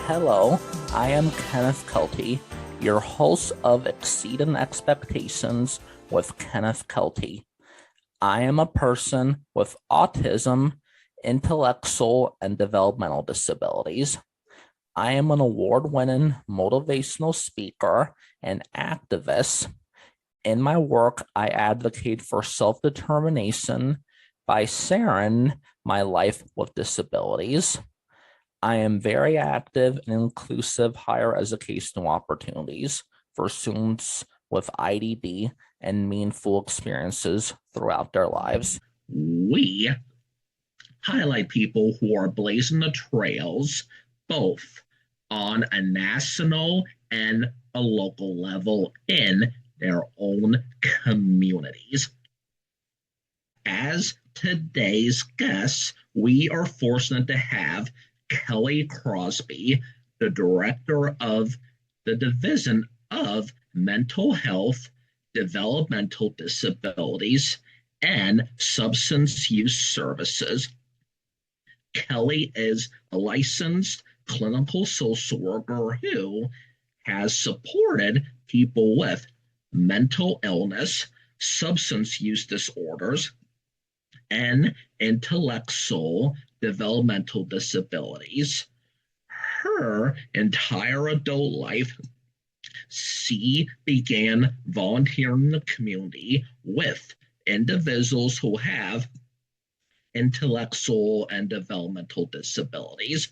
Hello, I am Kenneth Kelty, your host of Exceeding Expectations with Kenneth Kelty. I am a person with autism, intellectual, and developmental disabilities. I am an award-winning motivational speaker and activist. In my work, I advocate for self-determination by sharing my life with disabilities. I am very active in inclusive higher educational opportunities for students with IDD and meaningful experiences throughout their lives. We highlight people who are blazing the trails both on a national and a local level in their own communities. As today's guests, we are fortunate to have Kelly Crosbie, the director of the Division of Mental Health, Developmental Disabilities, and Substance Use Services. Kelly is a licensed clinical social worker who has supported people with mental illness, substance use disorders, and intellectual developmental disabilities. Her entire adult life, she began volunteering in the community with individuals who have intellectual and developmental disabilities.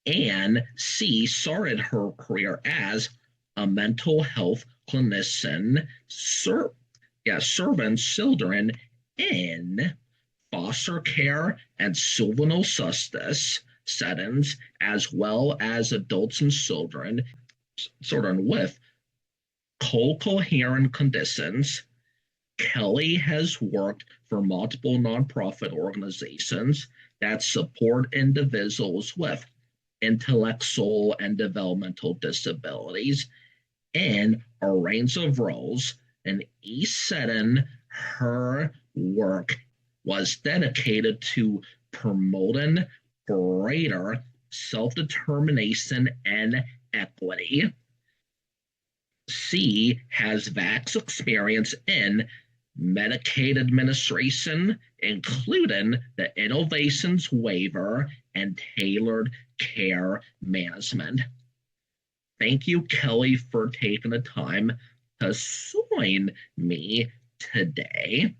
And she started her career as a mental health clinician, serving children in foster care and juvenile justice settings, as well as adults and children with co-coherent conditions. Kelly has worked for multiple nonprofit organizations that support individuals with intellectual and developmental disabilities in a range of roles. In each setting, her work was dedicated to promoting greater self-determination and equity. She has vast experience in Medicaid administration, including the Innovations Waiver and Tailored Care Management. Thank you, Kelly, for taking the time to join me today.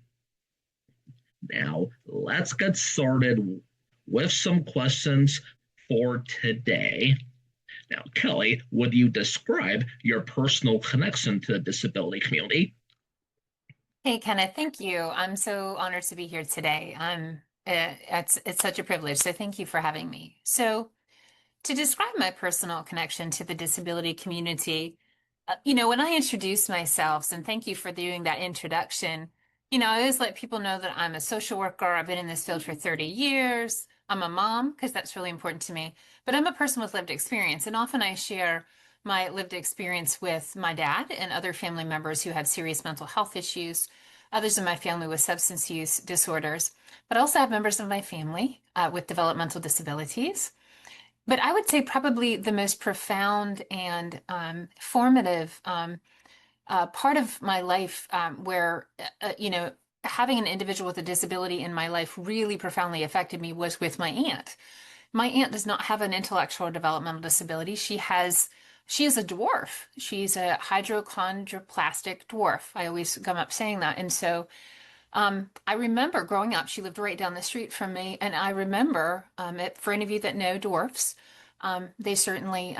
Now, let's get started with some questions for today. Now, Kelly, would you describe your personal connection to the disability community? Hey, Kenneth, thank you. I'm so honored to be here today. It's such a privilege. So thank you for having me. So to describe my personal connection to the disability community, when I introduce myself, and thank you for doing that introduction, I always let people know that I'm a social worker. I've been in this field for 30 years. I'm a mom, because that's really important to me, but I'm a person with lived experience. And often I share my lived experience with my dad and other family members who have serious mental health issues, others in my family with substance use disorders, but I also have members of my family with developmental disabilities. But I would say probably the most profound and formative part of my life where, having an individual with a disability in my life really profoundly affected me was with my aunt. My aunt does not have an intellectual or developmental disability. She is a dwarf. She's a hypochondroplastic dwarf. I always come up saying that. And so I remember growing up, she lived right down the street from me. And I remember, for any of you that know dwarfs, they certainly,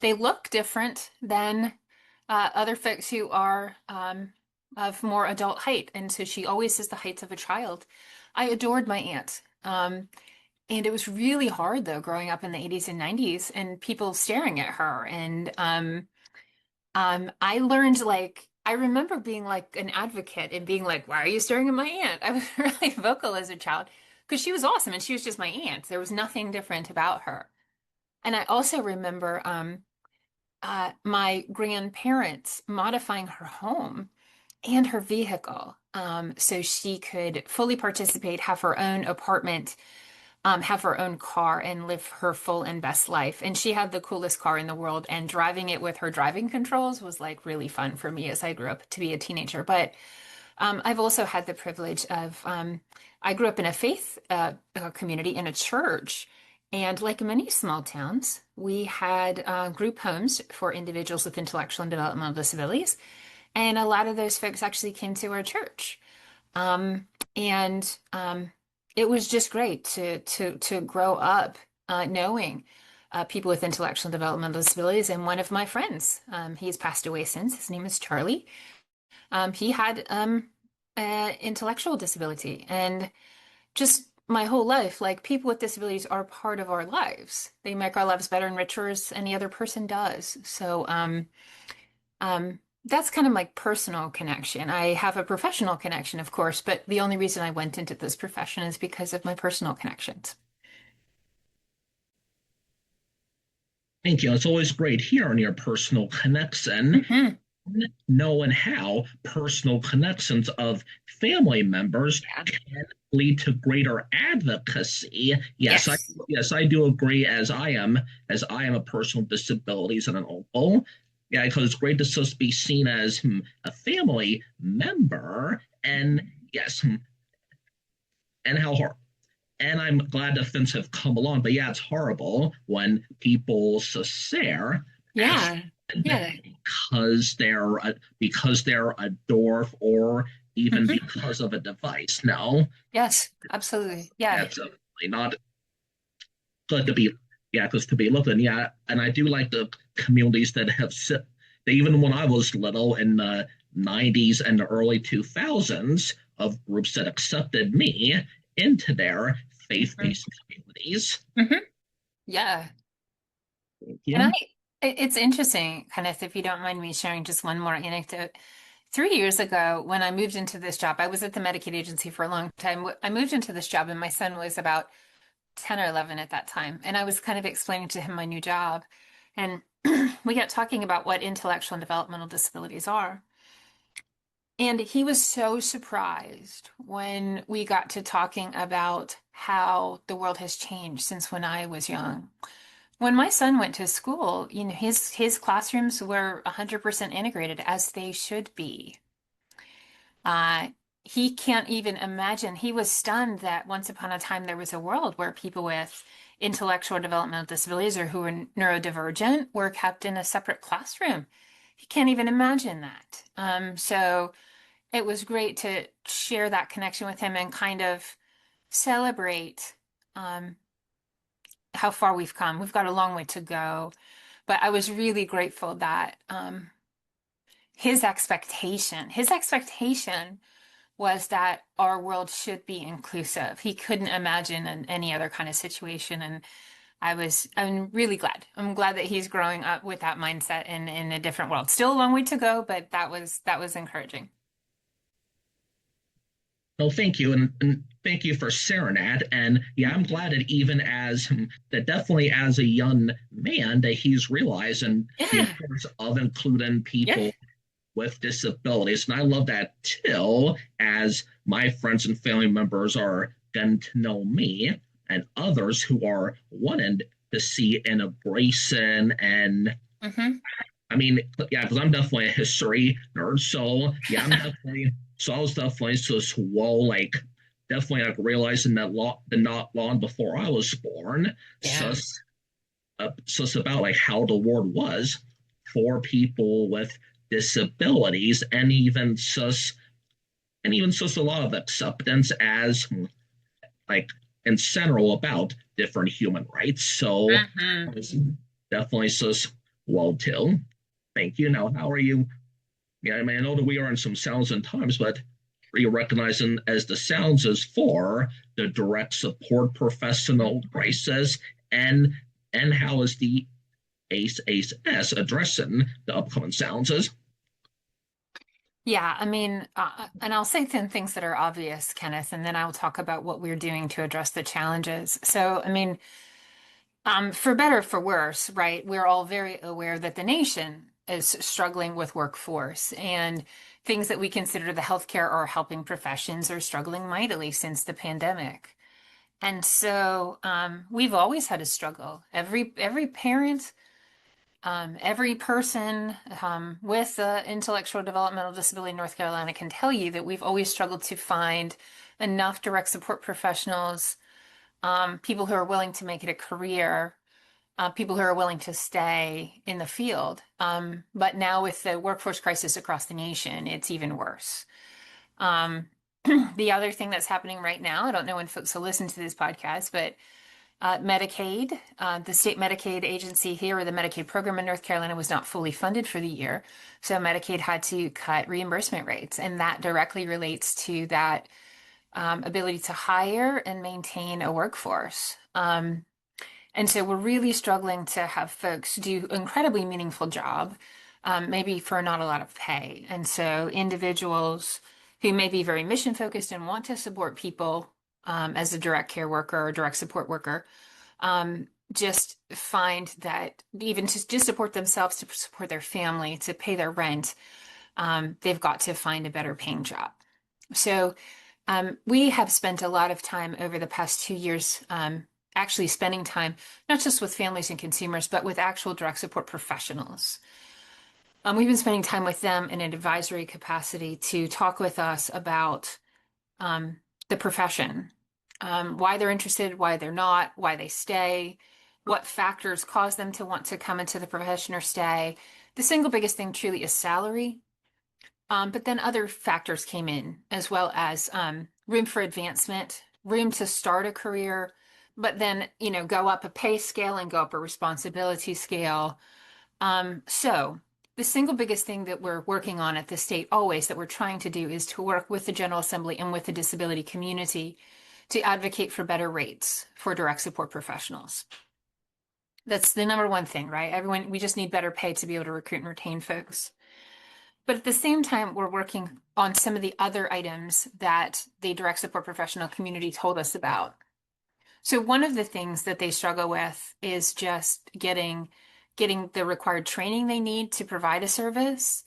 they look different than other folks who are of more adult height. And so she always is the height of a child. I adored my aunt. And it was really hard though, growing up in the 80s and 90s and people staring at her. And I learned I remember being like an advocate and being like, why are you staring at my aunt? I was really vocal as a child because she was awesome and she was just my aunt. There was nothing different about her. And I also remember my grandparents modifying her home and her vehicle so she could fully participate, have her own apartment have her own car and live her full and best life. And she had the coolest car in the world, and driving it with her driving controls was like really fun for me as I grew up to be a teenager. But I've also had the privilege of, I grew up in a faith community in a church. And like many small towns, we had group homes for individuals with intellectual and developmental disabilities. And a lot of those folks actually came to our church. And it was just great to grow up knowing people with intellectual and developmental disabilities. And one of my friends, he's passed away since. His name is Charlie. He had intellectual disability, and just my whole life, like people with disabilities are part of our lives. They make our lives better and richer as any other person does. So, that's kind of my personal connection. I have a professional connection, of course, but the only reason I went into this profession is because of my personal connections. Thank you. It's always great hearing your personal connection, Hmm. knowing how personal connections of family members Yeah. can lead to greater advocacy. Yes, I Yes. yes, I do agree as I am a person with disabilities and an uncle. Yeah, because it's great to just be seen as a family member and yes, and how hard and I'm glad that things have come along. But yeah, it's horrible when people cesare Yeah. Yeah. because they're a dwarf or even Hmm. because of a device. No, Yes, absolutely. Yeah. that's definitely not good to be. Yeah, because to be looked at. Yeah, and I do like the communities that have that even when I was little in the '90s and the early 2000s of groups that accepted me into their Hmm. faith-based communities. Hmm. Yeah. Thank And you. it's interesting, Kenneth, if you don't mind me sharing just one more anecdote. 3 years ago, when I moved into this job, I was at the Medicaid agency for a long time. I moved into this job, and my son was about 10 or 11 at that time. And I was kind of explaining to him my new job. And we got talking about what intellectual and developmental disabilities are. And he was so surprised when we got to talking about how the world has changed since when I was young. When my son went to school, his classrooms were 100% integrated as they should be. Uh, he can't even imagine. He was stunned that once upon a time there was a world where people with intellectual or developmental disabilities or who were neurodivergent were kept in a separate classroom. He can't even imagine that. So it was great to share that connection with him and kind of celebrate how far we've come. We've got a long way to go, but I was really grateful that his expectation was that our world should be inclusive. He couldn't imagine any other kind of situation, and I'm really glad. I'm glad that he's growing up with that mindset in a different world. Still a long way to go, but that was encouraging. No, thank you, and thank you for sharing that. And yeah, I'm glad that even as that, definitely as a young man, that he's realizing the Yeah. importance of including Yeah. people with disabilities. And I love that too, as my friends and family members are getting to know me and others who are wanting to see an embracing and Hmm. I mean, yeah, because I'm definitely a history nerd. So yeah, I was definitely just well, like definitely like realizing that the not long before I was born, Yeah. sus sus about like how the world was for people with disabilities, and even sus a lot of acceptance as like in general about different human rights. So Hmm. it's definitely sus well too. Thank you. Now, how are you? Yeah, I mean, I know that we are in some sounds and times, but are you recognizing as the sounds as for the direct support professional crisis and how is the ACE addressing the upcoming sounds? Yeah, I mean, and I'll say some things that are obvious, Kenneth, and then I'll talk about what we're doing to address the challenges. So, I mean, for better or for worse, right? We're all very aware that the nation is struggling with workforce, and things that we consider the healthcare or helping professions are struggling mightily since the pandemic. And so we've always had a struggle. Every parent, every person with intellectual developmental disability in North Carolina can tell you that we've always struggled to find enough direct support professionals, people who are willing to make it a career, people who are willing to stay in the field. But now with the workforce crisis across the nation, it's even worse. Um, the other thing that's happening right now, I don't know when folks will listen to this podcast, but Medicaid, the state Medicaid agency here, or the Medicaid program in North Carolina, was not fully funded for the year. So Medicaid had to cut reimbursement rates, and that directly relates to that ability to hire and maintain a workforce. And so we're really struggling to have folks do incredibly meaningful job, maybe for not a lot of pay. And so individuals who may be very mission focused and want to support people as a direct care worker or direct support worker, just find that even to just support themselves, to support their family, to pay their rent, they've got to find a better paying job. So we have spent a lot of time over the past 2 years actually spending time, not just with families and consumers, but with actual direct support professionals. We've been spending time with them in an advisory capacity to talk with us about the profession, why they're interested, why they're not, why they stay, what factors cause them to want to come into the profession or stay. The single biggest thing truly is salary. But then other factors came in, as well as room for advancement, room to start a career, but then, go up a pay scale and go up a responsibility scale. So the single biggest thing that we're working on at the state always that we're trying to do is to work with the General Assembly and with the disability community to advocate for better rates for direct support professionals. That's the number one thing, right? We just need better pay to be able to recruit and retain folks. But at the same time, we're working on some of the other items that the direct support professional community told us about. So one of the things that they struggle with is just getting the required training they need to provide a service,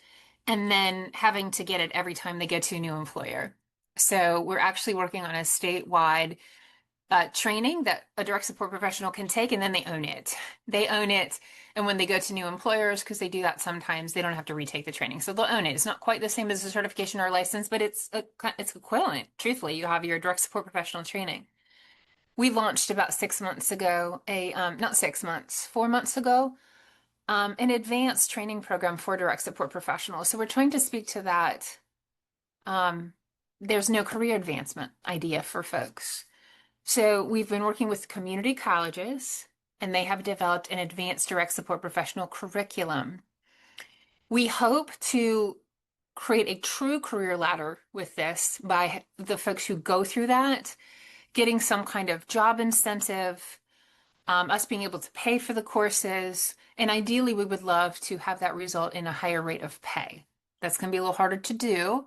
and then having to get it every time they go to a new employer. So we're actually working on a statewide training that a direct support professional can take, and then they own it. They own it. And when they go to new employers, because they do that sometimes, they don't have to retake the training. So they'll own it. It's not quite the same as a certification or a license, but it's equivalent. Truthfully, you have your direct support professional training. We launched about 6 months ago, not 6 months, 4 months ago, an advanced training program for direct support professionals. So we're trying to speak to that. There's no career advancement idea for folks. So we've been working with community colleges, and they have developed an advanced direct support professional curriculum. We hope to create a true career ladder with this by the folks who go through that, getting some kind of job incentive, us being able to pay for the courses, and ideally we would love to have that result in a higher rate of pay. That's going to be a little harder to do,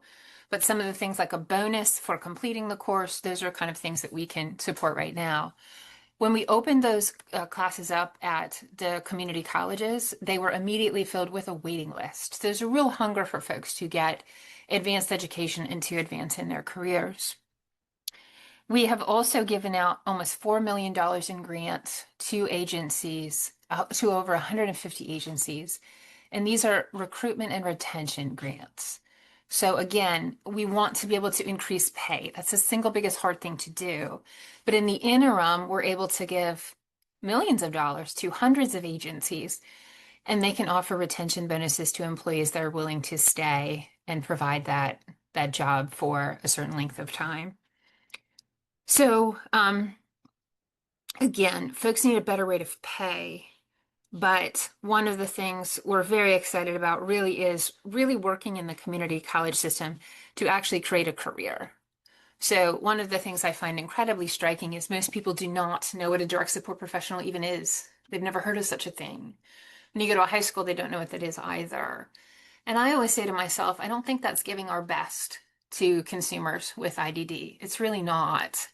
but some of the things like a bonus for completing the course, those are kind of things that we can support right now. When we opened those classes up at the community colleges, they were immediately filled with a waiting list. So there's a real hunger for folks to get advanced education and to advance in their careers. We have also given out almost $4 million in grants to agencies, to over 150 agencies, and these are recruitment and retention grants. So again, we want to be able to increase pay. That's the single biggest hard thing to do. But in the interim, we're able to give millions of dollars to hundreds of agencies, and they can offer retention bonuses to employees that are willing to stay and provide that job for a certain length of time. So again, folks need a better rate of pay. But one of the things we're very excited about really is really working in the community college system to actually create a career. So one of the things I find incredibly striking is most people do not know what a direct support professional even is. They've never heard of such a thing. When you go to a high school, they don't know what that is either. And I always say to myself, I don't think that's giving our best to consumers with IDD. It's really not.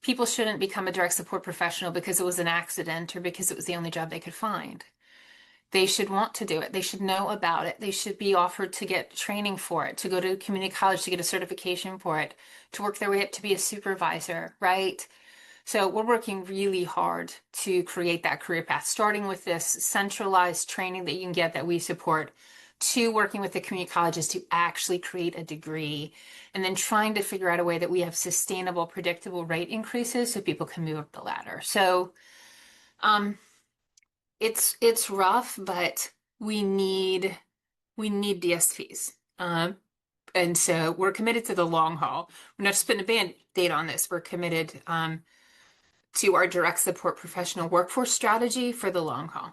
People shouldn't become a direct support professional because it was an accident or because it was the only job they could find. They should want to do it. They should know about it. They should be offered to get training for it, to go to community college to get a certification for it, to work their way up to be a supervisor, right? So we're working really hard to create that career path, starting with this centralized training that you can get that we support, to working with the community colleges to actually create a degree, and then trying to figure out a way that we have sustainable, predictable rate increases so people can move up the ladder. So um, it's rough, but we need DSPs. And so we're committed to the long haul. We're not just putting a band-aid on this. We're committed to our direct support professional workforce strategy for the long haul.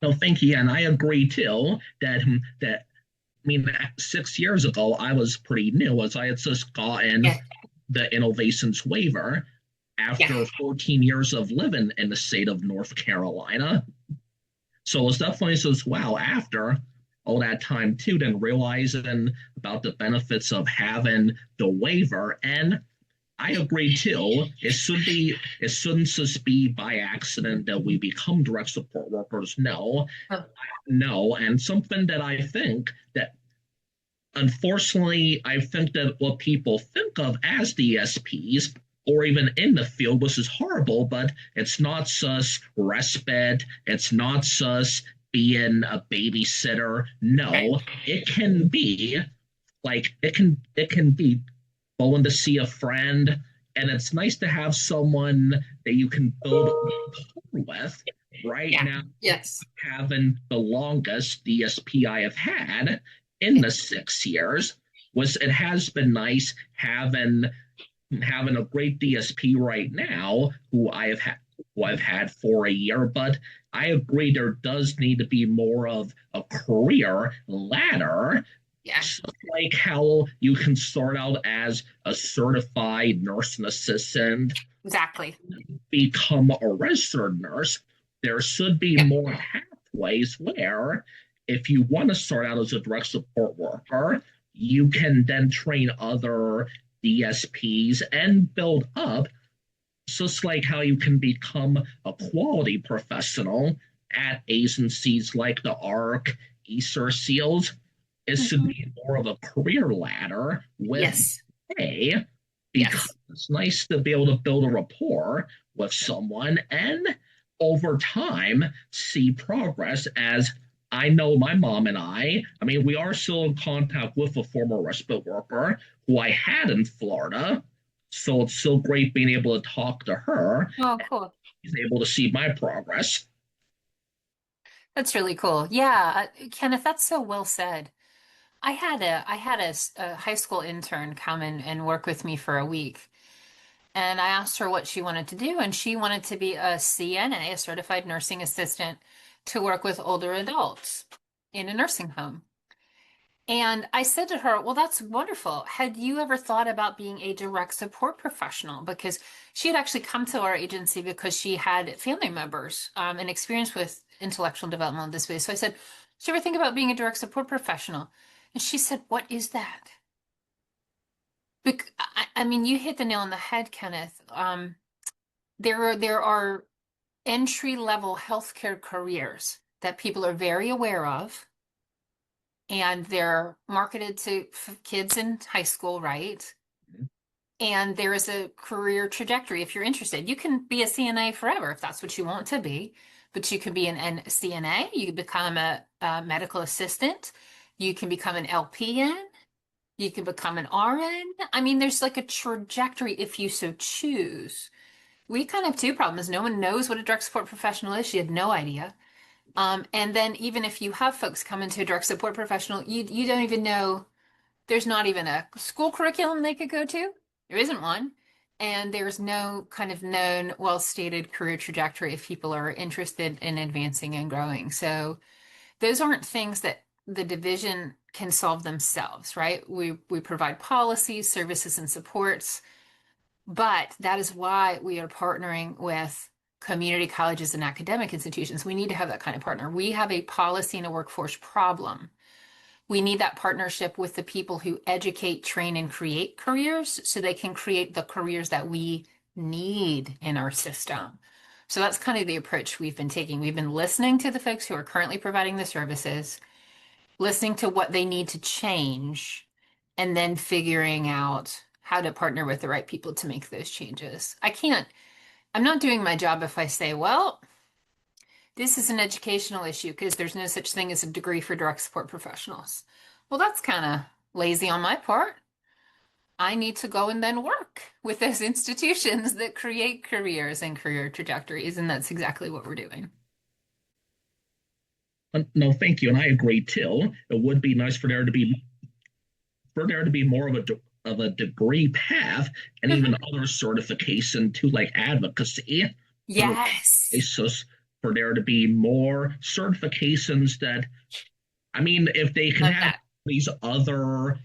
No, thank you, and I agree too that I mean 6 years ago I was pretty new as I had just gotten Yeah, the innovations waiver yeah, after 14 years of living in the state of North Carolina. So it was definitely says, wow, after all that time too, then realizing about the benefits of having the waiver. And I agree too. It shouldn't just be by accident that we become direct support workers. No, oh, no. And something that I think that unfortunately, I think that what people think of as DSPs or even in the field, which is horrible, but it's not just respite, it's not just being a babysitter. right. No, it can be it can be going to see a friend, and it's nice to have someone that you can build rapport with. Right Yeah. now, Yes. having the longest DSP I have had in the 6 years was it has been nice having a great DSP right now who I've had for a year, but I agree there does need to be more of a career ladder, Yeah. just like how you can start out as a certified nursing assistant, Exactly. become a registered nurse. There should be Yeah. more pathways where if you want to start out as a direct support worker, you can then train other DSPs and build up, just like how you can become a quality professional at agencies like the ARC, Easter Seals. It should Mhm. be more of a career ladder with Yes. pay because Yes. it's nice to be able to build a rapport with someone and over time see progress as I know my mom and I mean, we are still in contact with a former respite worker who I had in Florida. So it's so great being able to talk to her. Oh, cool. She's able to see my progress. That's really cool. Yeah, Kenneth, that's so well said. I had a high school intern come in and work with me for a week. And I asked her what she wanted to do, and she wanted to be a CNA, a certified nursing assistant, to work with older adults in a nursing home. And I said to her, well, that's wonderful. Had you ever thought about being a direct support professional? Because she had actually come to our agency because she had family members and experience with intellectual developmental disability. So I said, did you ever think about being a direct support professional? And she said, what is that? I mean, you hit the nail on the head, Kenneth. There are entry level healthcare careers that people are very aware of, and they're marketed to kids in high school, right? And there is a career trajectory if you're interested. You can be a CNA forever if that's what you want to be, but you can be an CNA, you can become a medical assistant, you can become an LPN, you can become an RN. I mean, there's like a trajectory if you so choose. We kind of have two problems. No one knows what a direct support professional is. She had no idea. And then even if you have folks come into a direct support professional, you don't even know there's not even a school curriculum they could go to. There isn't one. And there's no kind of known, well-stated career trajectory if people are interested in advancing and growing. So those aren't things that the division can solve themselves, right? We provide policies, services, and supports, but that is why we are partnering with community colleges and academic institutions. We need to have that kind of partner. We have a policy and a workforce problem. We need that partnership with the people who educate, train, and create careers so they can create the careers that we need in our system. So that's kind of the approach we've been taking. We've been listening to the folks who are currently providing the services, listening to what they need to change, and then figuring out how to partner with the right people to make those changes. I'm not doing my job if I say, well, this is an educational issue because there's no such thing as a degree for direct support professionals. Well, that's kind of lazy on my part. I need to go and then work with those institutions that create careers and career trajectories, and that's exactly what we're doing. No, thank you, and I agree too. It would be nice for there to be more of a degree path and even other certification to like advocacy on a Yes. basis for there to be more certifications that I mean, if they can Love have that. these other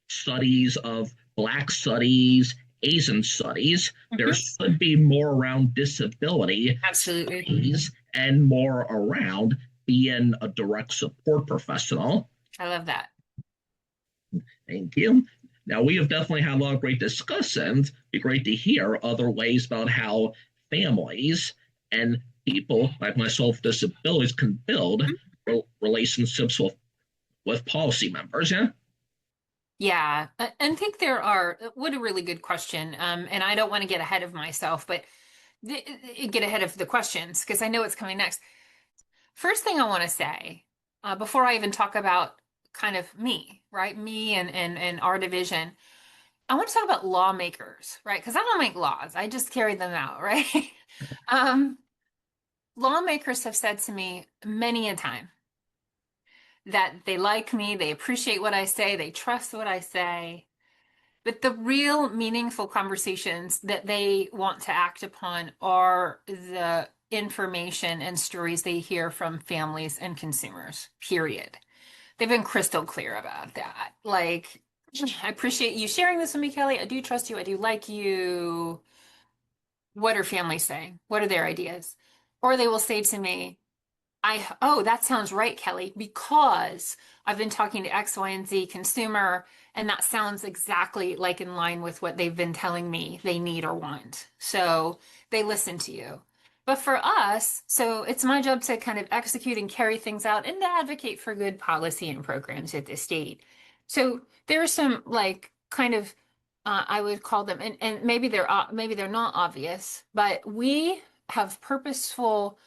studies of Black studies, Asian studies, there Mhm. should be more around disability Absolutely. studies and more around being a direct support professional. I love that. Thank you. Now, we have definitely had a lot of great discussions. It'd be great to hear other ways about how families and people like myself with disabilities can build relationships with policy members. Yeah. Yeah, I think there are, what a really good question. And I don't want to get ahead of myself, but get ahead of the questions because I know what's coming next. First thing I want to say, before I even talk about kind of me, right? Me and our division, I want to talk about lawmakers, right? Because I don't make laws, I just carry them out, right? Um, Lawmakers have said to me many a time that they like me, they appreciate what I say, they trust what I say. But the real meaningful conversations that they want to act upon are the information and stories they hear from families and consumers, period. They've been crystal clear about that. Like, I appreciate you sharing this with me, Kelly. I do trust you. I do like you. What are families saying? What are their ideas? Or they will say to me, oh, that sounds right, Kelly, because I've been talking to X, Y, and Z consumer, and that sounds exactly like in line with what they've been telling me they need or want. So they listen to you. But for us, so it's my job to kind of execute and carry things out and to advocate for good policy and programs at the state. So there are some like kind of I would call them, and maybe they're not obvious, but we have purposeful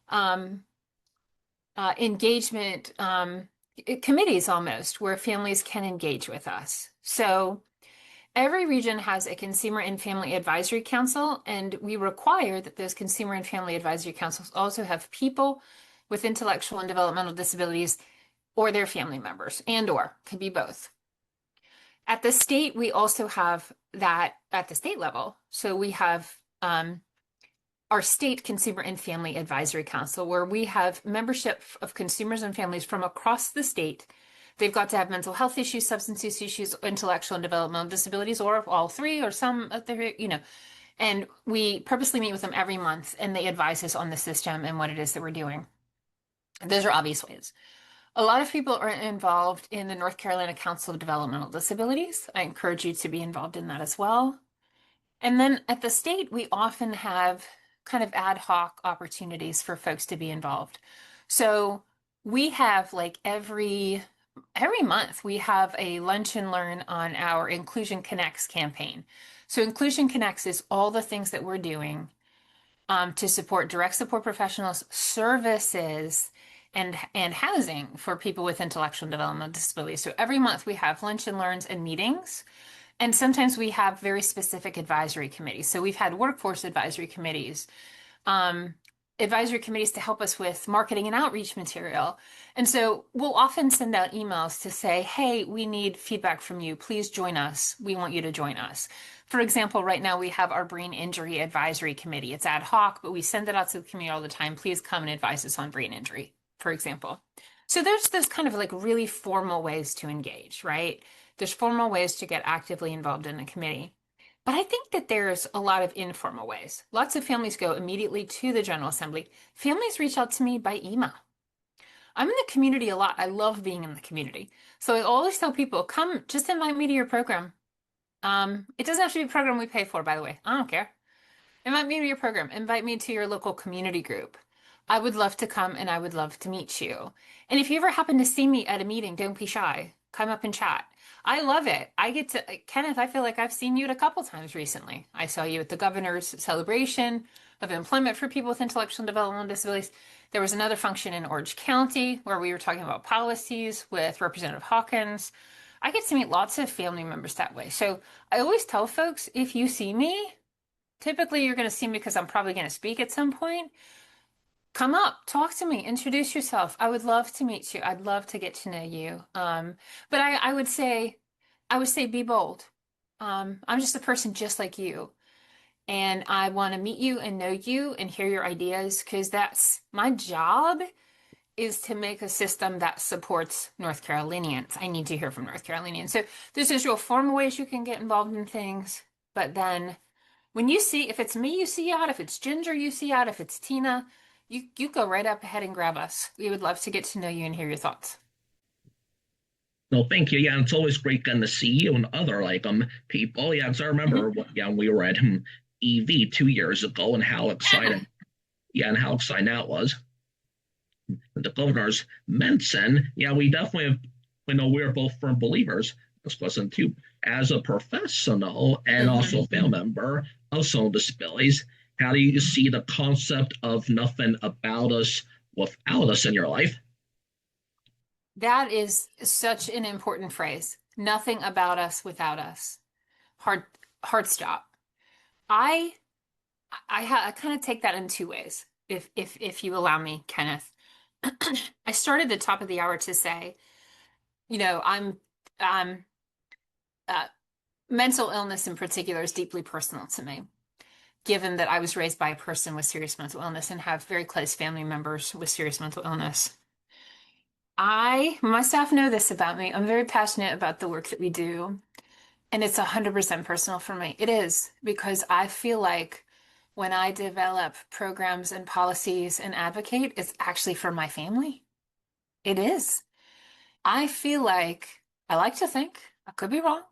um, engagement committees almost where families can engage with us. So every region has a consumer and family advisory council, and we require that those consumer and family advisory councils also have people with intellectual and developmental disabilities or their family members, and or could be both. At the state, we also have that at the state level. So we have our state consumer and family advisory council, where we have membership of consumers and families from across the state. They've got to have mental health issues, substance use issues, intellectual and developmental disabilities, or all three, or some of the, and we purposely meet with them every month and they advise us on the system and what it is that we're doing. Those are obvious ways. A lot of people are involved in the North Carolina Council of Developmental Disabilities. I encourage you to be involved in that as well. And then at the state, we often have kind of ad hoc opportunities for folks to be involved. So we have like every month we have a lunch and learn on our Inclusion Connects campaign. So Inclusion Connects is all the things that we're doing to support direct support professionals, services, and housing for people with intellectual and developmental disabilities. So every month we have lunch and learns and meetings. And sometimes we have very specific advisory committees. So we've had workforce advisory committees, um, advisory committees to help us with marketing and outreach material. And so we'll often send out emails to say, hey, we need feedback from you. Please join us. We want you to join us. For example, right now we have our brain injury advisory committee. It's ad hoc, but we send it out to the community all the time. Please come and advise us on brain injury, for example. So there's this kind of like really formal ways to engage, right? There's formal ways to get actively involved in a committee. But I think that there's a lot of informal ways. Lots of families go immediately to the General Assembly. Families reach out to me by email. I'm in the community a lot. I love being in the community. So I always tell people, come, just invite me to your program. It doesn't have to be a program we pay for, by the way. I don't care. Invite me to your program. Invite me to your local community group. I would love to come and I would love to meet you. And if you ever happen to see me at a meeting, don't be shy. come up and chat. I love it. I get to, Kenneth, I feel like I've seen you a couple times recently. I saw you at the governor's celebration of employment for people with intellectual and developmental disabilities. There was another function in Orange County where we were talking about policies with Representative Hawkins. I get to meet lots of family members that way. So I always tell folks, if you see me, typically you're going to see me because I'm probably going to speak at some point. Come up, talk to me, introduce yourself. I would love to meet you. I'd love to get to know you. But I would say be bold. I'm just a person just like you. And I want to meet you and know you and hear your ideas because that's my job is to make a system that supports North Carolinians. I need to hear from North Carolinians. So there's just real formal ways you can get involved in things. But then when you see, if it's me you see out, if it's Ginger you see out, if it's Tina, you go right up ahead and grab us. We would love to get to know you and hear your thoughts. No, thank you. Yeah, it's always great getting to see you and other like people. Yeah, because I remember we were at EV 2 years ago and how exciting, and how exciting that was. The governor's mention, we definitely have, we're both firm believers. This wasn't too as a professional and also a family member of some disabilities. How do you see the concept of nothing about us without us in your life? That is such an important phrase. Nothing about us without us. Hard stop. I kind of take that in two ways, if you allow me, Kenneth. I started the top of the hour to say, I'm mental illness in particular is deeply personal to me, given that I was raised by a person with serious mental illness and have very close family members with serious mental illness. My staff know this about me. I'm very passionate about the work that we do, and it's 100% personal for me. It is, because I feel like when I develop programs and policies and advocate, it's actually for my family. It is. I feel like, I like to think, I could be wrong,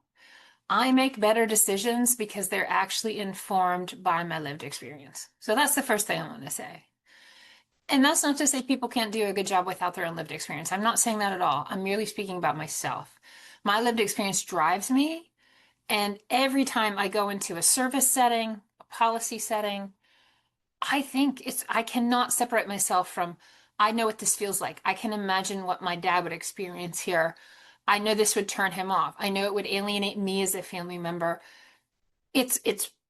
I make better decisions because they're actually informed by my lived experience. So that's the first thing I want to say. And that's not to say people can't do a good job without their own lived experience. I'm not saying that at all. I'm merely speaking about myself. My lived experience drives me. And every time I go into a service setting, a policy setting, I cannot separate myself from, I know what this feels like. I can imagine what my dad would experience here. I know this would turn him off. I know it would alienate me as a family member. It's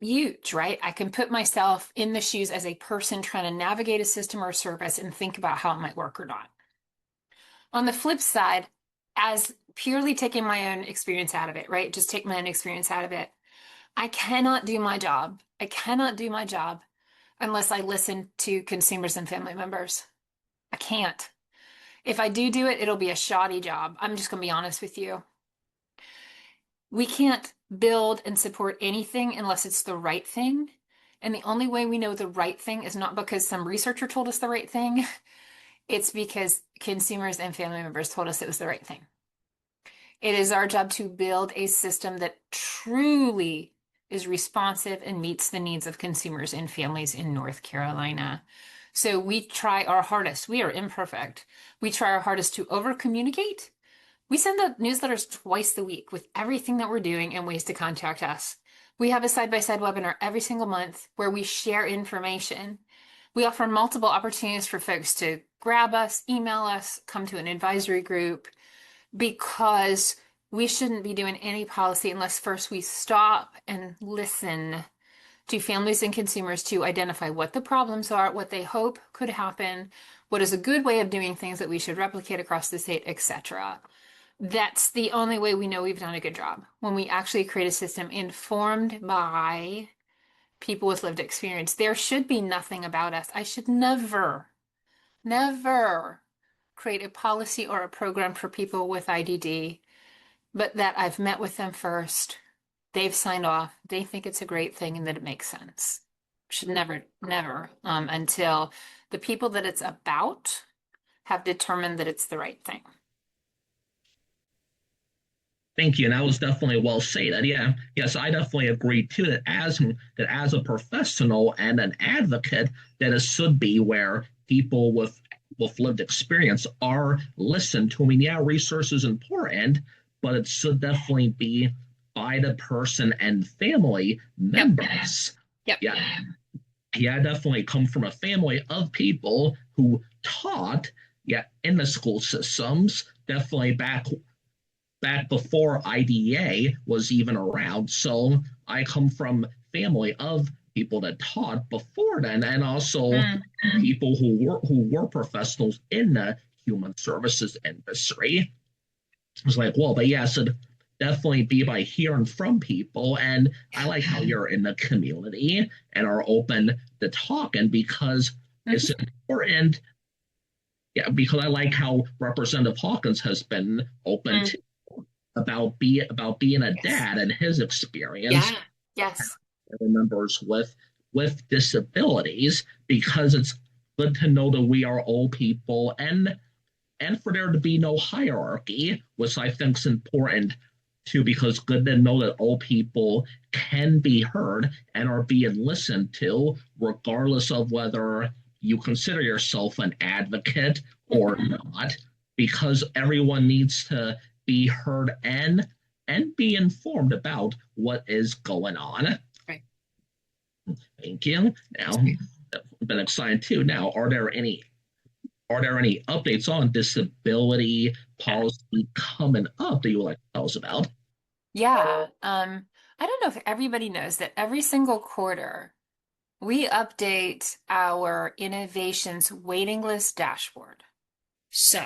huge, right? I can put myself in the shoes as a person trying to navigate a system or a service and think about how it might work or not. On the flip side, as purely taking my own experience out of it, right? Just take my own experience out of it. I cannot do my job. I cannot do my job unless I listen to consumers and family members. I can't. If I do it, it'll be a shoddy job. I'm just going to be honest with you. We can't build and support anything unless it's the right thing. And the only way we know the right thing is not because some researcher told us the right thing. It's because consumers and family members told us it was the right thing. It is our job to build a system that truly is responsive and meets the needs of consumers and families in North Carolina. So we try our hardest. We are imperfect. We try our hardest to over-communicate. We send out newsletters twice a week with everything that we're doing and ways to contact us. We have a side-by-side webinar every single month where we share information. We offer multiple opportunities for folks to grab us, email us, come to an advisory group, because we shouldn't be doing any policy unless first we stop and listen to families and consumers to identify what the problems are, what they hope could happen, what is a good way of doing things that we should replicate across the state, etc. That's the only way we know we've done a good job, when we actually create a system informed by people with lived experience. There should be nothing about us. I should never create a policy or a program for people with IDD, but that I've met with them first. They've signed off. They think it's a great thing and that it makes sense. Should never, until the people that it's about have determined that it's the right thing. Thank you, and that was definitely well said. Yeah, yes, I definitely agree too. That as a professional and an advocate, that it should be where people with lived experience are listened to. I mean, yeah, research is important, but it should definitely be by the person and family members. Yep. Yeah, yeah, I definitely come from a family of people who taught, yeah, in the school systems, definitely back before IDA was even around. So I come from family of people that taught before then, and also people who were professionals in the human services industry. It's like, well, but yes, it definitely be by hearing from people. And I like how you're in the community and are open to talking because it's important. Yeah, because I like how Representative Hawkins has been open to about being a dad and his experience. Yeah. Yes. Members with disabilities because it's good to know that we are all people and for there to be no hierarchy, which I think is important too, because good to know that all people can be heard and are being listened to, regardless of whether you consider yourself an advocate or not, because everyone needs to be heard and be informed about what is going on. Right. Thank you. Now, I've been excited too. Now, are there any updates on disability policy coming up that you would like to tell us about? Yeah. I don't know if everybody knows that every single quarter we update our innovations waiting list dashboard. So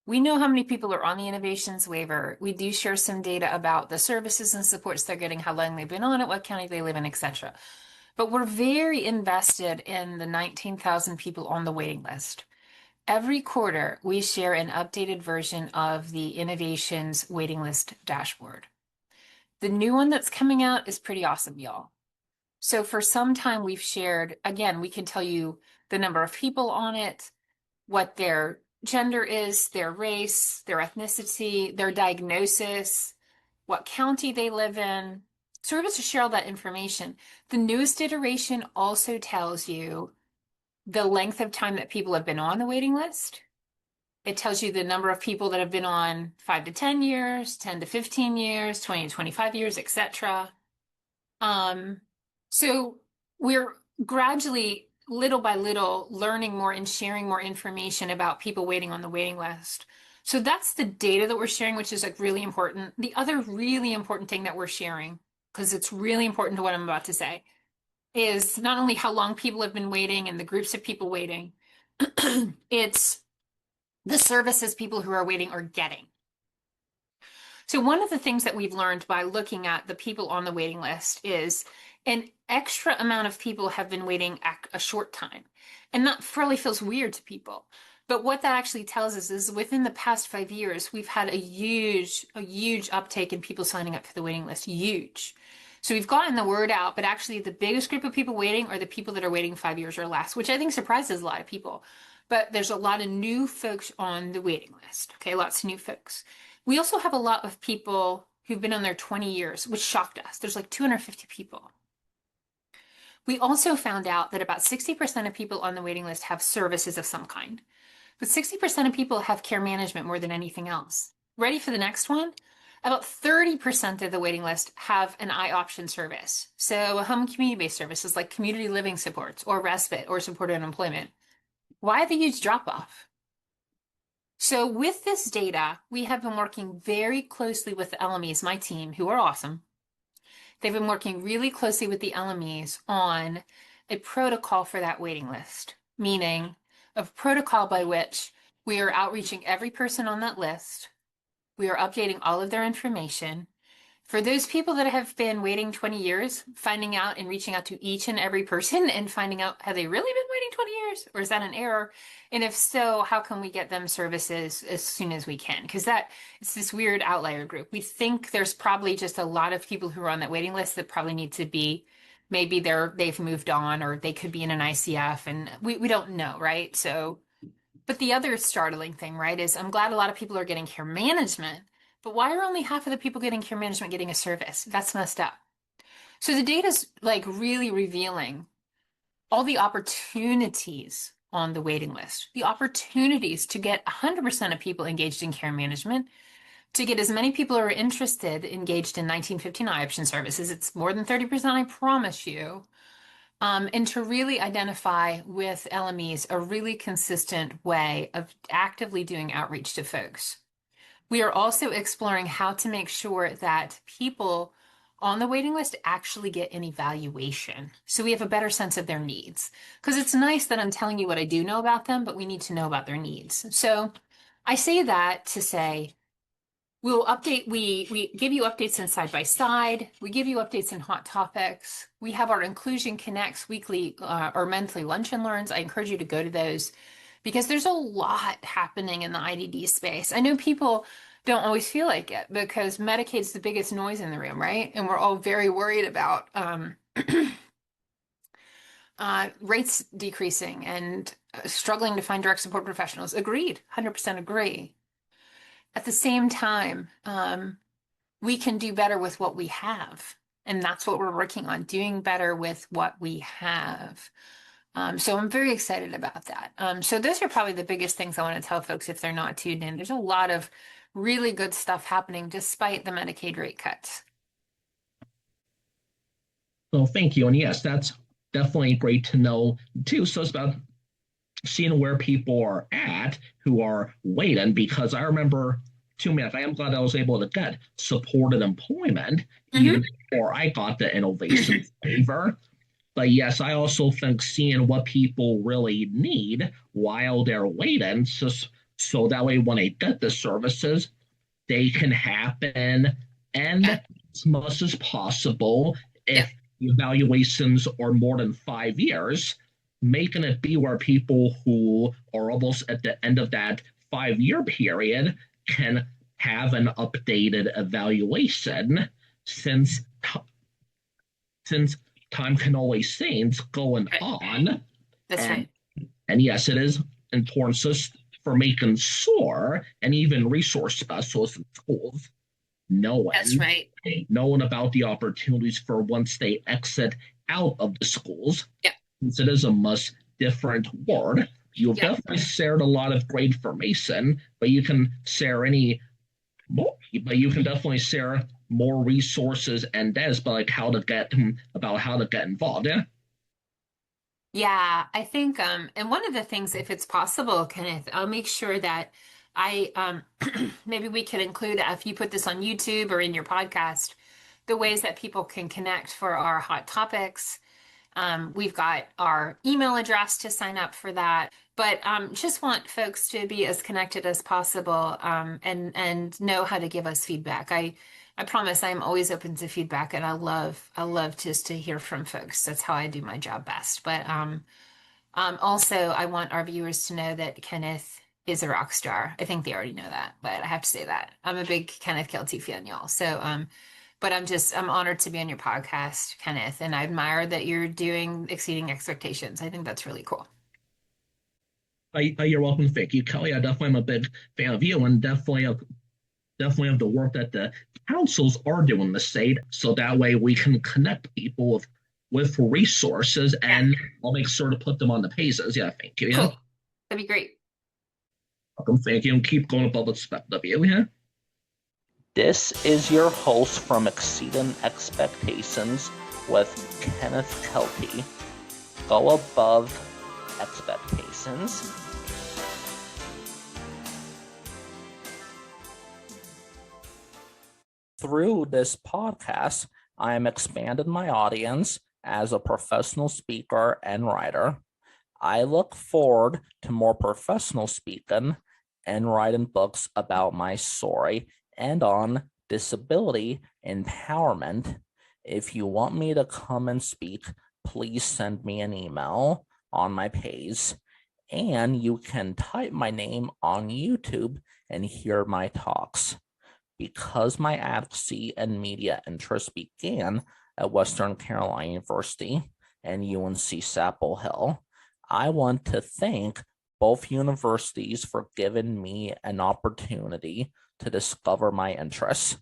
we know how many people are on the innovations waiver. We do share some data about the services and supports they're getting, how long they've been on it, what county they live in, etc. But we're very invested in the 19,000 people on the waiting list. Every quarter, we share an updated version of the innovations waiting list dashboard. The new one that's coming out is pretty awesome, y'all. So for some time we've shared, again, we can tell you the number of people on it, what their gender is, their race, their ethnicity, their diagnosis, what county they live in. So we're able to share all that information. The newest iteration also tells you the length of time that people have been on the waiting list. It tells you the number of people that have been on 5 to 10 years, 10 to 15 years, 20 to 25 years, etc. So we're gradually, little by little, learning more and sharing more information about people waiting on the waiting list. So that's the data that we're sharing, which is like really important. The other really important thing that we're sharing, because it's really important to what I'm about to say, is not only how long people have been waiting and the groups of people waiting, it's the services people who are waiting are getting. So one of the things that we've learned by looking at the people on the waiting list is an extra amount of people have been waiting a short time. And that probably feels weird to people. But what that actually tells us is within the past 5 years, we've had a huge uptake in people signing up for the waiting list. Huge. So we've gotten the word out, but actually the biggest group of people waiting are the people that are waiting 5 years or less, which I think surprises a lot of people. But there's a lot of new folks on the waiting list. Okay, lots of new folks. We also have a lot of people who've been on there 20 years, which shocked us. There's like 250 people. We also found out that about 60% of people on the waiting list have services of some kind, but 60% of people have care management more than anything else. Ready for the next one? About 30% of the waiting list have an eye option service. So a home community-based services like community living supports or respite or supported employment. Why the huge drop-off? So with this data, we have been working very closely with the LMEs, my team, who are awesome. They've been working really closely with the LMEs on a protocol for that waiting list, meaning a protocol by which we are outreaching every person on that list. We are updating all of their information. For those people that have been waiting 20 years, finding out and reaching out to each and every person and finding out, have they really been waiting 20 years? Or is that an error? And if so, how can we get them services as soon as we can? Because it's this weird outlier group. We think there's probably just a lot of people who are on that waiting list that probably need to be, maybe they've moved on or they could be in an ICF and we don't know, right? So, but the other startling thing, right, is I'm glad a lot of people are getting care management. But why are only half of the people getting care management getting a service? That's messed up. So the data's like really revealing all the opportunities on the waiting list, the opportunities to get 100% of people engaged in care management, to get as many people who are interested engaged in 1959 option services. It's more than 30%, I promise you. And to really identify with LMEs a really consistent way of actively doing outreach to folks. We are also exploring how to make sure that people on the waiting list actually get an evaluation so we have a better sense of their needs. Because it's nice that I'm telling you what I do know about them, but we need to know about their needs. So I say that to say, we'll update, we give you updates in Side by Side. We give you updates in Hot Topics. We have our Inclusion Connects weekly or monthly lunch and learns. I encourage you to go to those because there's a lot happening in the IDD space. I know people don't always feel like it because Medicaid's the biggest noise in the room, right? And we're all very worried about rates decreasing and struggling to find direct support professionals. Agreed, 100% agree. At the same time, we can do better with what we have. And that's what we're working on, doing better with what we have. So I'm very excited about that. So those are probably the biggest things I want to tell folks if they're not tuned in. There's a lot of really good stuff happening despite the Medicaid rate cuts. Well, thank you. And yes, that's definitely great to know too. So it's about seeing where people are at who are waiting, because I remember too, man, I am glad I was able to get supported employment even before I got the innovation waiver. But yes, I also think seeing what people really need while they're waiting, so that way when they get the services, they can happen and as much as possible. If evaluations are more than 5 years, making it be where people who are almost at the end of that 5-year period can have an updated evaluation, since time can always change going on. That's right. And yes, it is important just for making sure, and even resource specialists in schools knowing, That's right, knowing about the opportunities for once they exit out of the schools. Yeah. Since it is a much different word. You've definitely shared a lot of great information, but you can share any more, but you can definitely share more resources and that's like how to get involved. Yeah, I think and one of the things, if it's possible, Kenneth, I'll make sure that I maybe we could include, if you put this on YouTube or in your podcast, the ways that people can connect for our hot topics. We've got our email address to sign up for that, but just want folks to be as connected as possible and know how to give us feedback. I promise I'm always open to feedback, and I love just to hear from folks. That's how I do my job best. But also, I want our viewers to know that Kenneth is a rock star. I think they already know that, but I have to say that I'm a big Kenneth Kelty fan, y'all. So but I'm honored to be on your podcast, Kenneth, and I admire that you're doing Exceeding Expectations. I think that's really cool. You're welcome. Thank you, Kelly. I definitely am a big fan of you, and definitely of the work that the councils are doing in the state, so that way we can connect people with resources, and I'll make sure to put them on the pages. Yeah, thank you. Cool. That'd be great. Welcome. Thank you, and keep going above expected of you. Yeah. This is your host from Exceeding Expectations with Kenneth Kelty. Go above expectations. Through this podcast, I am expanding my audience as a professional speaker and writer. I look forward to more professional speaking and writing books about my story and on disability empowerment. If you want me to come and speak, please send me an email on my page, and you can type my name on YouTube and hear my talks. Because my advocacy and media interests began at Western Carolina University and UNC Chapel Hill, I want to thank both universities for giving me an opportunity to discover my interests.